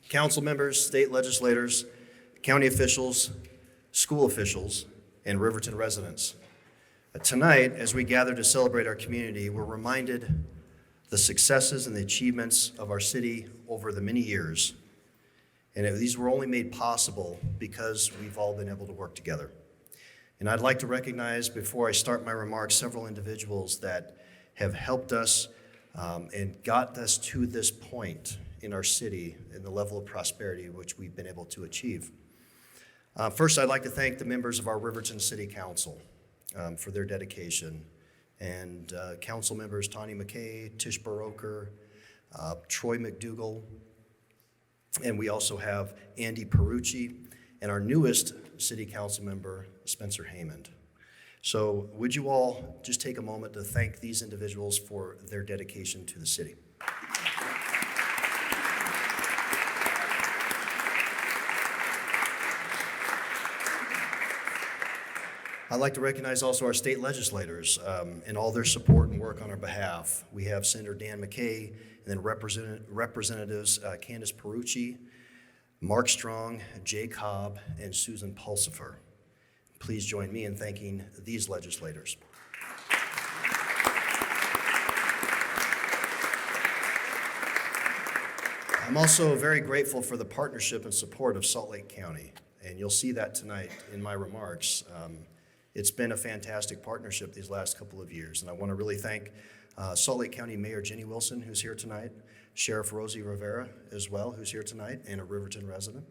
Council members, state legislators, county officials, school officials, and Riverton residents. Tonight, as we gather to celebrate our community, we're reminded the successes and the achievements of our city over the many years. And these were only made possible because we've all been able to work together. And I'd like to recognize, before I start my remarks, several individuals that have helped us and got us to this point in our city and the level of prosperity which we've been able to achieve. First, I'd like to thank the members of our Riverton City Council for their dedication. And council members Tani McKay, Tish Baroker, Troy McDougall, and we also have Andy Perucci, and our newest city council member, Spencer Haymond. So would you all just take a moment to thank these individuals for their dedication to the city. I'd like to recognize also our state legislators and all their support and work on our behalf. We have Senator Dan McKay, and then Representatives Candace Perucci, Mark Strong, Jay Cobb, and Susan Pulsifer. Please join me in thanking these legislators. I'm also very grateful for the partnership and support of Salt Lake County, and you'll see that tonight in my remarks. It's been a fantastic partnership these last couple of years, and I want to really thank Salt Lake County Mayor Jenny Wilson, who's here tonight, Sheriff Rosie Rivera as well, who's here tonight, and a Riverton resident,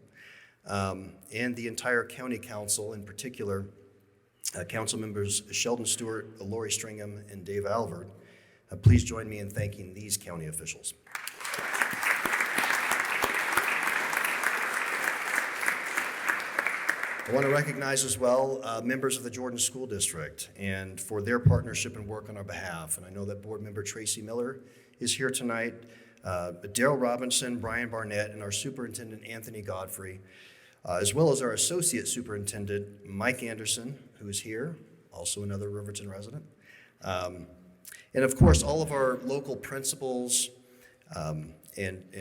and the entire county council, in particular, council members Sheldon Stewart, Lori Stringham, and Dave Alvord. Please join me in thanking these county officials. I want to recognize as well members of the Jordan School District and for their partnership and work on our behalf. And I know that board member Tracy Miller is here tonight, Daryl Robinson, Brian Barnett, and our superintendent Anthony Godfrey, as well as our associate superintendent Mike Anderson, who is here, also another Riverton resident. And of course, all of our local principals, and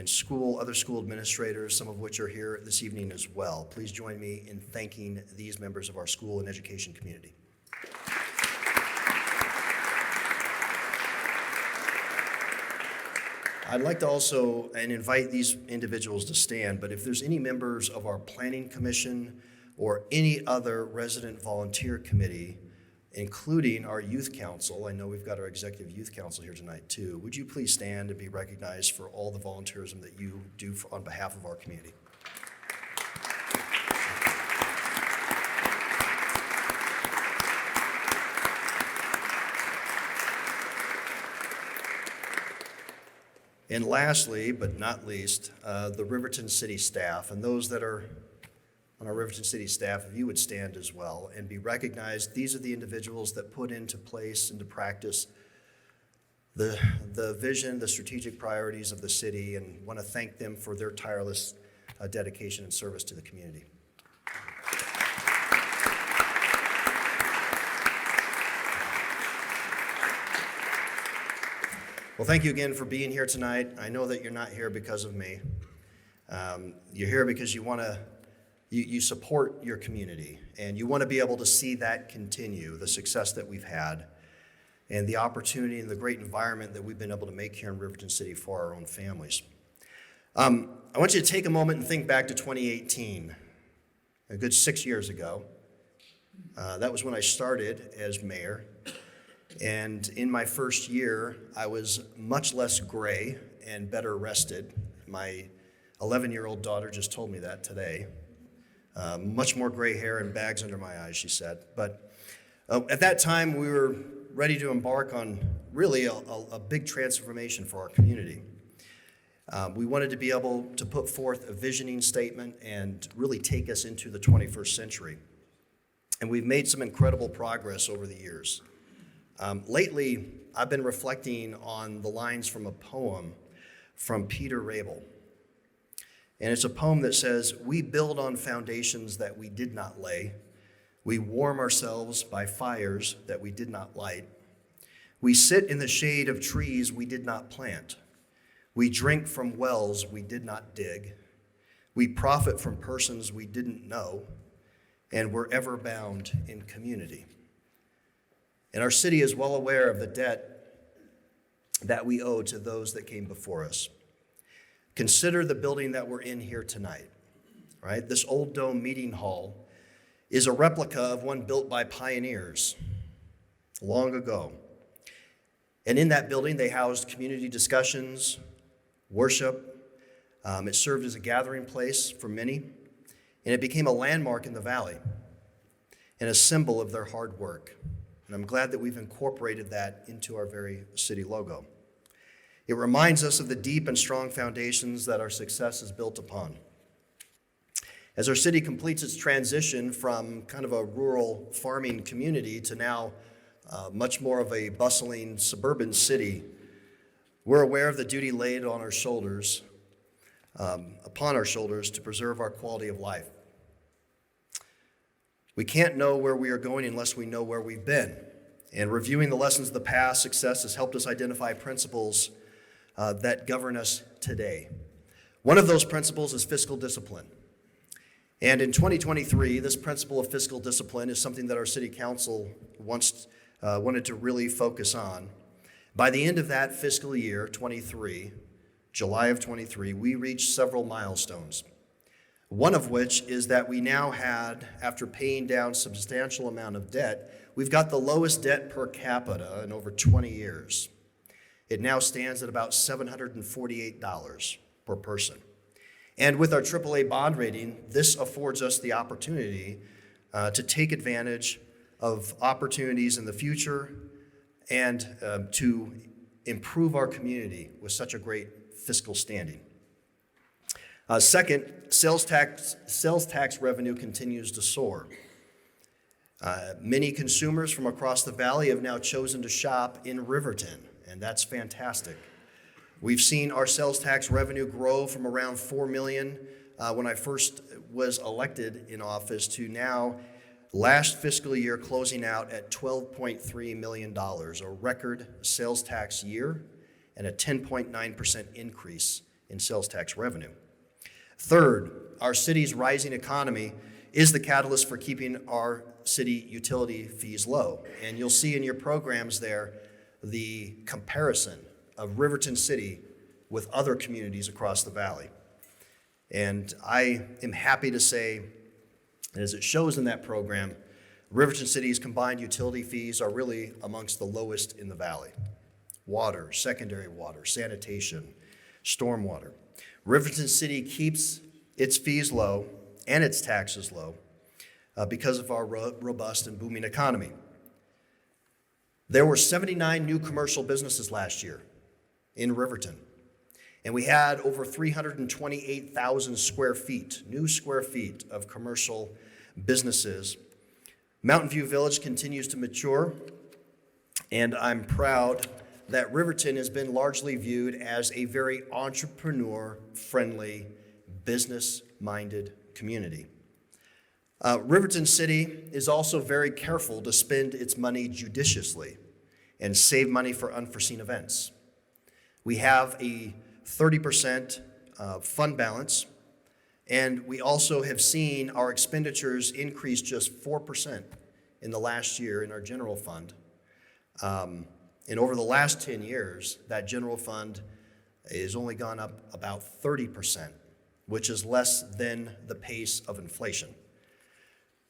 other school administrators, some of which are here this evening as well. Please join me in thanking these members of our school and education community. I'd like to also invite these individuals to stand, but if there's any members of our planning commission or any other resident volunteer committee, including our youth council. I know we've got our executive youth council here tonight too. Would you please stand and be recognized for all the volunteerism that you do on behalf of our community? And lastly, but not least, the Riverton City staff, and those that are on our Riverton City staff, if you would stand as well and be recognized. These are the individuals that put into place, into practice, the vision, the strategic priorities of the city, and want to thank them for their tireless dedication and service to the community. Well, thank you again for being here tonight. I know that you're not here because of me. You're here because you support your community, and you want to be able to see that continue, the success that we've had, and the opportunity and the great environment that we've been able to make here in Riverton City for our own families. I want you to take a moment and think back to 2018, a good 6 years ago. That was when I started as mayor, and in my first year, I was much less gray and better rested. My 11-year-old daughter just told me that today. Much more gray hair and bags under my eyes, she said. But at that time, we were ready to embark on really a big transformation for our community. We wanted to be able to put forth a visioning statement and really take us into the 21st century. And we've made some incredible progress over the years. Lately, I've been reflecting on the lines from a poem from Peter Rabel. And it's a poem that says, "We build on foundations that we did not lay. We warm ourselves by fires that we did not light. We sit in the shade of trees we did not plant. We drink from wells we did not dig. We profit from persons we didn't know, and we're ever bound in community. And our city is well aware of the debt that we owe to those that came before us. Consider the building that we're in here tonight, right? This old dome meeting hall is a replica of one built by pioneers long ago. And in that building, they housed community discussions, worship. It served as a gathering place for many, and it became a landmark in the valley and a symbol of their hard work. And I'm glad that we've incorporated that into our very city logo. It reminds us of the deep and strong foundations that our success is built upon. As our city completes its transition from kind of a rural farming community to now much more of a bustling suburban city, we're aware of the duty laid on our shoulders, upon our shoulders to preserve our quality of life. We can't know where we are going unless we know where we've been. And reviewing the lessons of the past success has helped us identify principles that govern us today. One of those principles is fiscal discipline. And in 2023, this principle of fiscal discipline is something that our city council wanted to really focus on. By the end of that fiscal year, 23, July of 23, we reached several milestones. One of which is that we now had, after paying down a substantial amount of debt, we've got the lowest debt per capita in over 20 years. It now stands at about $748 per person. And with our AAA bond rating, this affords us the opportunity to take advantage of opportunities in the future and to improve our community with such a great fiscal standing. Second, sales tax revenue continues to soar. Many consumers from across the valley have now chosen to shop in Riverton, and that's fantastic. We've seen our sales tax revenue grow from around $4 million when I first was elected in office to now, last fiscal year, closing out at $12.3 million, a record sales tax year and a 10.9% increase in sales tax revenue. Third, our city's rising economy is the catalyst for keeping our city utility fees low. And you'll see in your programs there the comparison of Riverton City with other communities across the valley. And I am happy to say, as it shows in that program, Riverton City's combined utility fees are really amongst the lowest in the valley. Water, secondary water, sanitation, stormwater. Riverton City keeps its fees low and its taxes low because of our robust and booming economy. There were 79 new commercial businesses last year in Riverton, and we had over 328,000 new square feet of commercial businesses. Mountain View Village continues to mature, and I'm proud that Riverton has been largely viewed as a very entrepreneur-friendly, business-minded community. Riverton City is also very careful to spend its money judiciously and save money for unforeseen events. We have a 30% fund balance, and we also have seen our expenditures increase just 4% in the last year in our general fund. And over the last 10 years, that general fund has only gone up about 30%, which is less than the pace of inflation.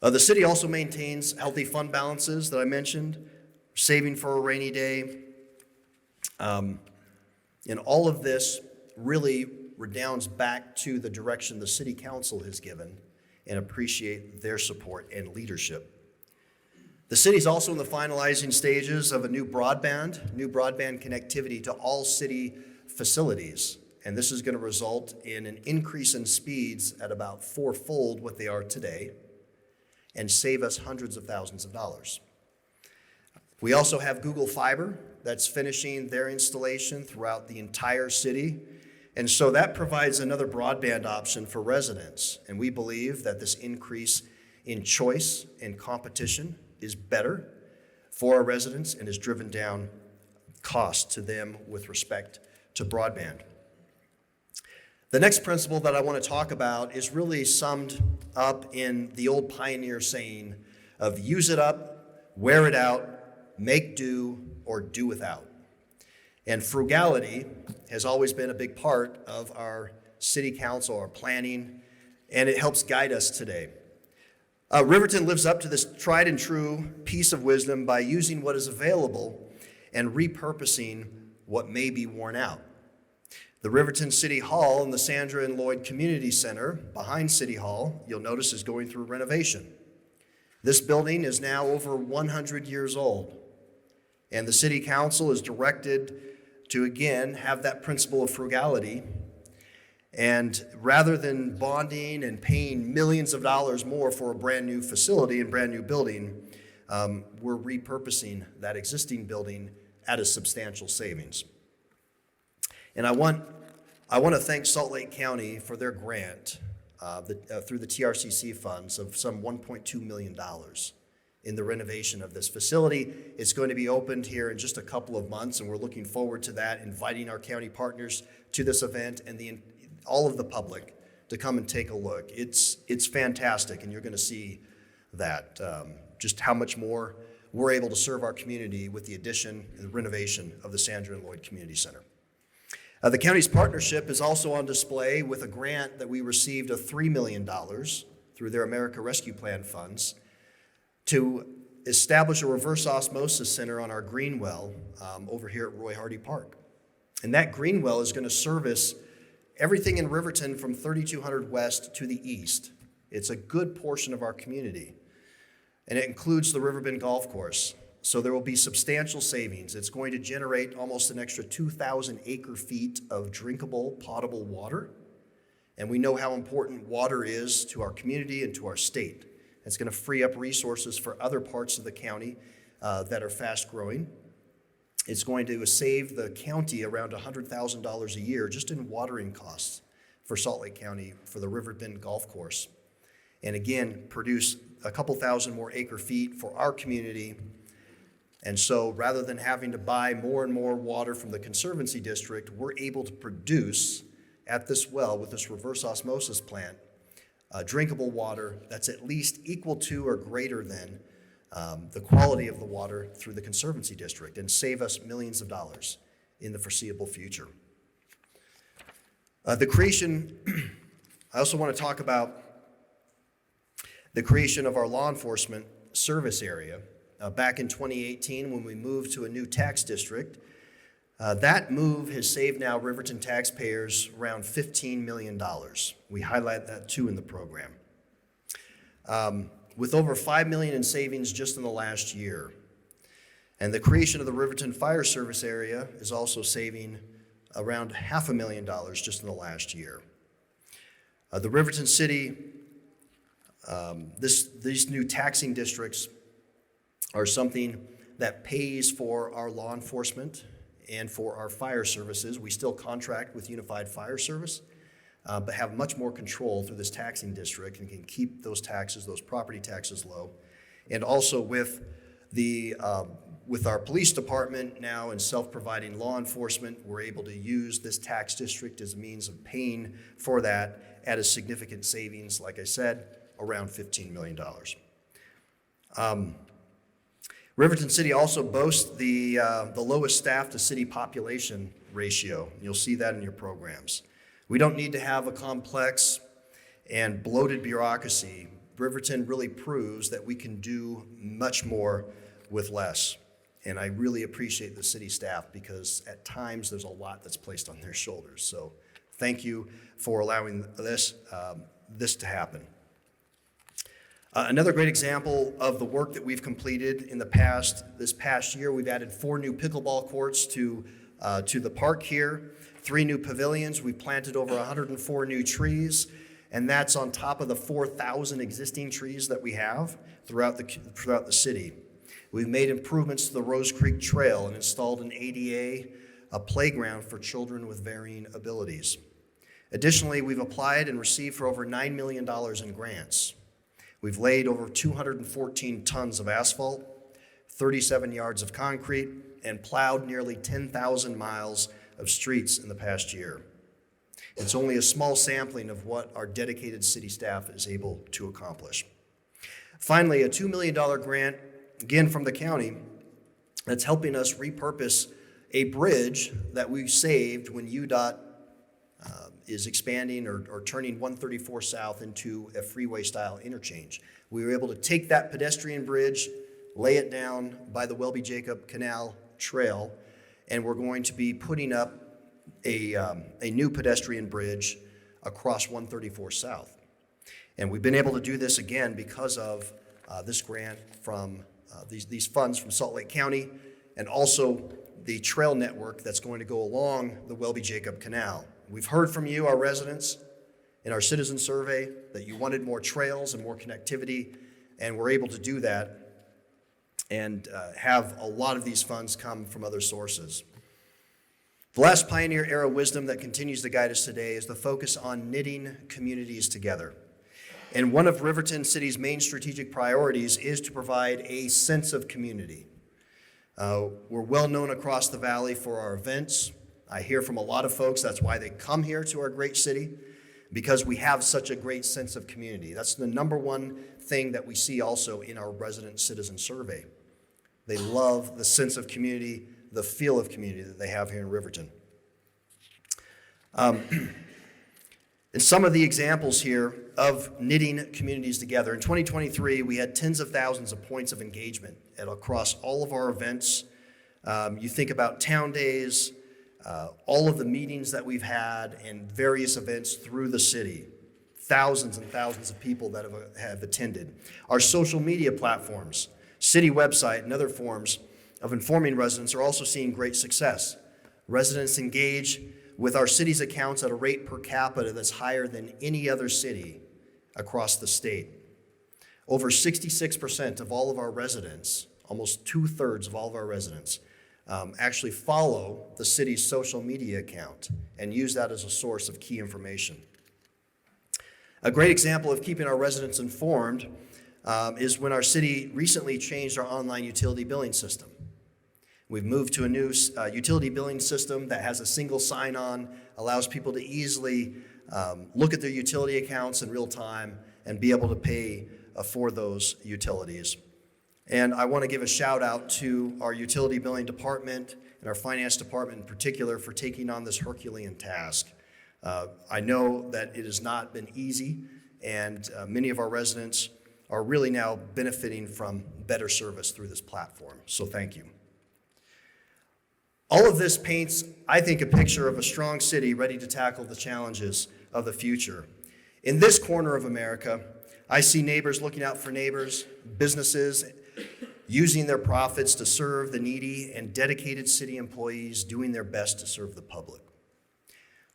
The city also maintains healthy fund balances that I mentioned, saving for a rainy day. And all of this really redounds back to the direction the city council has given, and appreciate their support and leadership. The city's also in the finalizing stages of a new broadband connectivity to all city facilities. And this is going to result in an increase in speeds at about fourfold what they are today and save us hundreds of thousands of dollars. We also have Google Fiber that's finishing their installation throughout the entire city. And so that provides another broadband option for residents. And we believe that this increase in choice and competition is better for our residents and has driven down costs to them with respect to broadband. The next principle that I want to talk about is really summed up in the old pioneer saying of use it up, wear it out, make do, or do without. And frugality has always been a big part of our city council, our planning, and it helps guide us today. Riverton lives up to this tried and true piece of wisdom by using what is available and repurposing what may be worn out. The Riverton City Hall and the Sandra and Lloyd Community Center behind City Hall, you'll notice, is going through renovation. This building is now over 100 years old, and the City Council is directed to, again, have that principle of frugality. And rather than bonding and paying millions of dollars more for a brand new facility and brand new building, we're repurposing that existing building at a substantial savings. And I want to thank Salt Lake County for their grant through the TRCC funds of some $1.2 million in the renovation of this facility. It's going to be opened here in just a couple of months, and we're looking forward to that, inviting our county partners to this event and all of the public to come and take a look. It's fantastic, and you're going to see that, just how much more we're able to serve our community with the addition and renovation of the Sandra and Lloyd Community Center. The county's partnership is also on display with a grant that we received of $3 million through their America Rescue Plan funds to establish a reverse osmosis center on our green well over here at Roy Hardy Park. And that green well is going to service everything in Riverton from 3200 west to the east. It's a good portion of our community, and it includes the Riverbend Golf Course. So there will be substantial savings. It's going to generate almost an extra 2,000 acre feet of drinkable, potable water. And we know how important water is to our community and to our state. It's going to free up resources for other parts of the county that are fast growing. It's going to save the county around $100,000 a year just in watering costs for Salt Lake County for the Riverbend Golf Course. And again, produce a couple thousand more acre feet for our community. And so rather than having to buy more and more water from the Conservancy District, we're able to produce at this well with this reverse osmosis plant drinkable water that's at least equal to or greater than the quality of the water through the Conservancy District and save us millions of dollars in the foreseeable future. I also want to talk about the creation of our law enforcement service area. Back in 2018, when we moved to a new tax district, that move has saved now Riverton taxpayers around $15 million. We highlight that too in the program. With over $5 million in savings just in the last year. And the creation of the Riverton Fire Service area is also saving around $500,000 just in the last year. The Riverton City, these new taxing districts are something that pays for our law enforcement and for our fire services. We still contract with Unified Fire Service, but have much more control through this taxing district and can keep those taxes, those property taxes low. And also with our police department now and self-providing law enforcement, we're able to use this tax district as a means of paying for that at a significant savings, like I said, around $15 million. Riverton City also boasts the lowest staff to city population ratio. You'll see that in your programs. We don't need to have a complex and bloated bureaucracy. Riverton really proves that we can do much more with less. And I really appreciate the city staff because at times there's a lot that's placed on their shoulders. So thank you for allowing this to happen. Another great example of the work that we've completed in this past year, we've added 4 new pickleball courts to the park here, 3 new pavilions. We've planted over 104 new trees, and that's on top of the 4,000 existing trees that we have throughout the city. We've made improvements to the Rose Creek Trail and installed an ADA, a playground for children with varying abilities. Additionally, we've applied and received for over $9 million in grants. We've laid over 214 tons of asphalt, 37 yards of concrete, and plowed nearly 10,000 miles of streets in the past year. It's only a small sampling of what our dedicated city staff is able to accomplish. Finally, a $2 million grant, again from the county, that's helping us repurpose a bridge that we saved when UDOT is expanding or turning 134 South into a freeway-style interchange. We were able to take that pedestrian bridge, lay it down by the Welby-Jacob Canal Trail, and we're going to be putting up a new pedestrian bridge across 134 South. And we've been able to do this again because of this grant from these funds from Salt Lake County, and also the trail network that's going to go along the Welby-Jacob Canal. We've heard from you, our residents, in our citizen survey that you wanted more trails and more connectivity, and we're able to do that and have a lot of these funds come from other sources. The last pioneer era wisdom that continues to guide us today is the focus on knitting communities together. And one of Riverton City's main strategic priorities is to provide a sense of community. We're well known across the valley for our events. I hear from a lot of folks that's why they come here to our great city, because we have such a great sense of community. That's the number one thing that we see also in our resident citizen survey. They love the sense of community, the feel of community that they have here in Riverton. And some of the examples here of knitting communities together. In 2023, we had tens of thousands of points of engagement across all of our events. You think about town days, all of the meetings that we've had and various events through the city. Thousands and thousands of people that have attended. Our social media platforms, city website, and other forms of informing residents are also seeing great success. Residents engage with our city's accounts at a rate per capita that's higher than any other city across the state. Over 66% of all of our residents, almost 2/3 of all of our residents, actually follow the city's social media account and use that as a source of key information. A great example of keeping our residents informed is when our city recently changed our online utility billing system. We've moved to a new utility billing system that has a single sign-on, allows people to easily look at their utility accounts in real time and be able to pay for those utilities. And I want to give a shout out to our utility billing department and our finance department in particular for taking on this Herculean task. I know that it has not been easy, and many of our residents are really now benefiting from better service through this platform. So thank you. All of this paints, I think, a picture of a strong city ready to tackle the challenges of the future. In this corner of America, I see neighbors looking out for neighbors, businesses using their profits to serve the needy, and dedicated city employees doing their best to serve the public.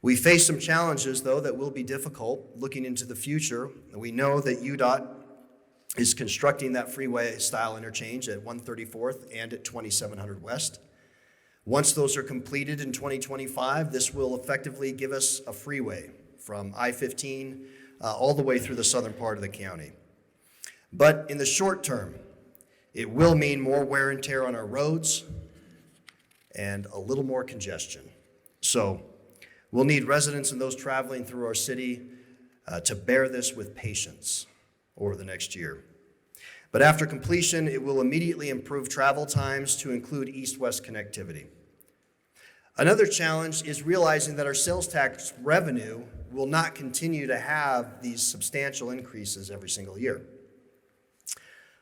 We face some challenges, though, that will be difficult looking into the future. We know that UDOT is constructing that freeway-style interchange at 134th and at 2700 West. Once those are completed in 2025, this will effectively give us a freeway from I-15 all the way through the southern part of the county. But in the short term, it will mean more wear and tear on our roads and a little more congestion. So we'll need residents and those traveling through our city to bear this with patience over the next year. But after completion, it will immediately improve travel times to include east-west connectivity. Another challenge is realizing that our sales tax revenue will not continue to have these substantial increases every single year.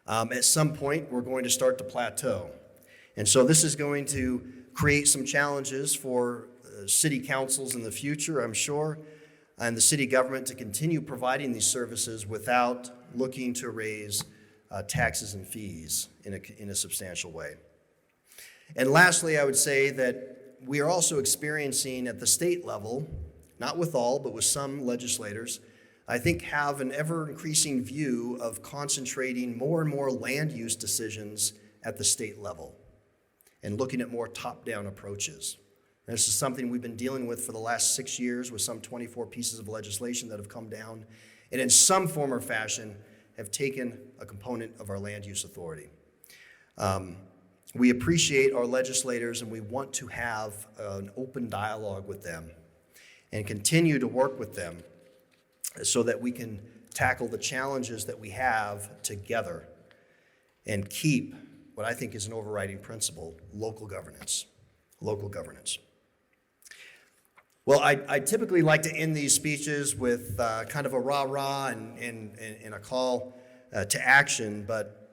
At some point, we're going to start to plateau. And so this is going to create some challenges for city councils in the future, I'm sure, and the city government to continue providing these services without looking to raise taxes and fees in a substantial way. And lastly, I would say that we are also experiencing at the state level, not with all, but with some legislators, I think have an ever-increasing view of concentrating more and more land use decisions at the state level and looking at more top-down approaches. And this is something we've been dealing with for the last 6 years with some 24 pieces of legislation that have come down and in some form or fashion have taken a component of our land use authority. We appreciate our legislators and we want to have an open dialogue with them. and continue to work with them so that we can tackle the challenges that we have together and keep what I think is an overriding principle: local governance. Local governance. Well, I typically like to end these speeches with kind of a rah-rah and a call to action, but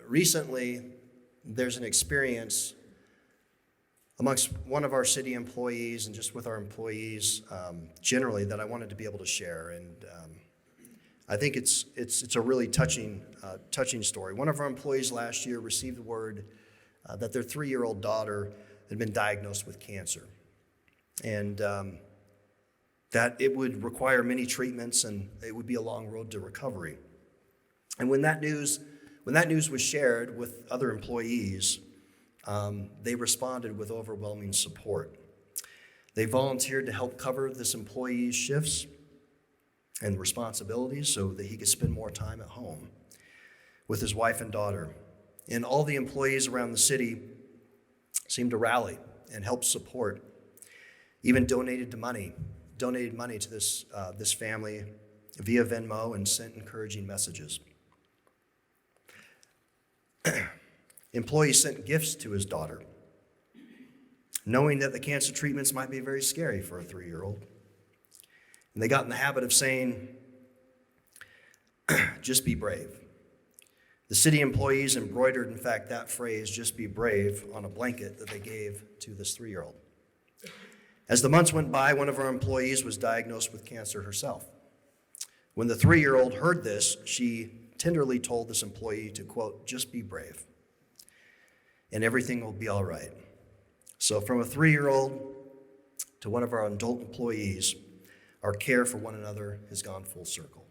recently there's an experience amongst one of our city employees and just with our employees generally that I wanted to be able to share, and I think it's a really touching story. One of our employees last year received word that their 3-year-old daughter had been diagnosed with cancer, and that it would require many treatments and it would be a long road to recovery. And when that news was shared with other employees, they responded with overwhelming support. They volunteered to help cover this employee's shifts and responsibilities so that he could spend more time at home with his wife and daughter. And all the employees around the city seemed to rally and help support, even donated money to this family via Venmo and sent encouraging messages. Employees sent gifts to his daughter, knowing that the cancer treatments might be very scary for a 3-year-old. And they got in the habit of saying, just be brave. The city employees embroidered, in fact, that phrase, just be brave, on a blanket that they gave to this 3-year-old. As the months went by, one of our employees was diagnosed with cancer herself. When the 3-year-old heard this, she tenderly told this employee to, quote, just be brave, and everything will be all right. So from a 3-year-old to one of our adult employees, our care for one another has gone full circle.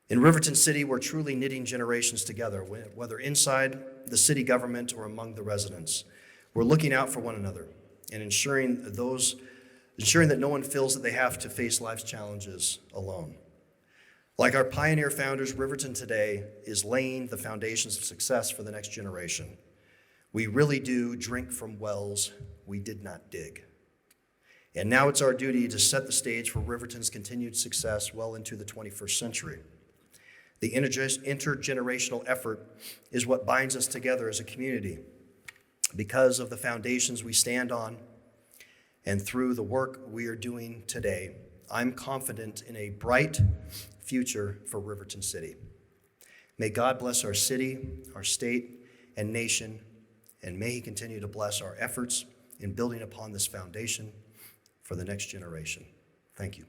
In Riverton City, we're truly knitting generations together, whether inside the city government or among the residents. We're looking out for one another and ensuring that no one feels that they have to face life's challenges alone. Like our pioneer founders, Riverton today is laying the foundations of success for the next generation. We really do drink from wells we did not dig. And now it's our duty to set the stage for Riverton's continued success well into the 21st century. The intergenerational effort is what binds us together as a community because of the foundations we stand on and through the work we are doing today. I'm confident in a bright future for Riverton City. May God bless our city, our state, and nation, and may He continue to bless our efforts in building upon this foundation for the next generation. Thank you.